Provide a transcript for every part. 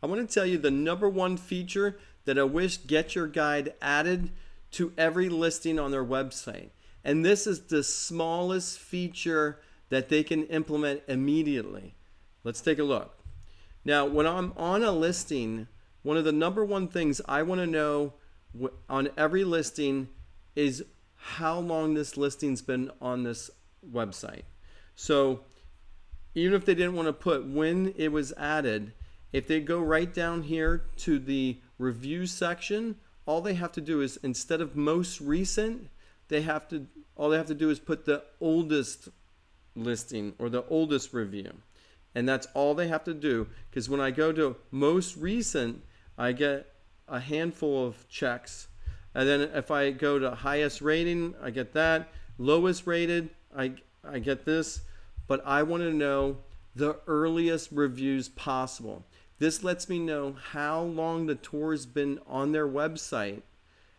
I want to tell you the number one feature that I wish GetYourGuide added to every listing on their website. And this is the smallest feature that they can implement immediately. Let's take a look. Now, when I'm on a listing, one of the number one things I want to know on every listing is how long this listing's been on this website. So even if they didn't want to put when it was added, if they go right down here to the review section, all they have to do is, instead of most recent, all they have to do is put the oldest listing or the oldest review. And that's all they have to do, because when I go to most recent, I get a handful of checks. And then if I go to highest rating, I get that. Lowest rated, I get this. But I want to know the earliest reviews possible. This lets me know how long the tour's been on their website.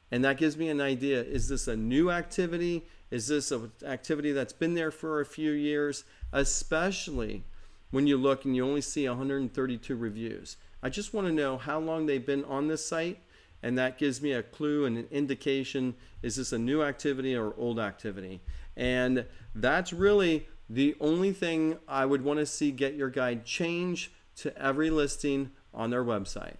And that gives me an idea. Is this a new activity? Is this an activity that's been there for a few years? Especially when you look and you only see 132 reviews. I just want to know how long they've been on this site, and that gives me a clue and an indication, is this a new activity or old activity? And that's really the only thing I would want to see GetYourGuide change to every listing on their website.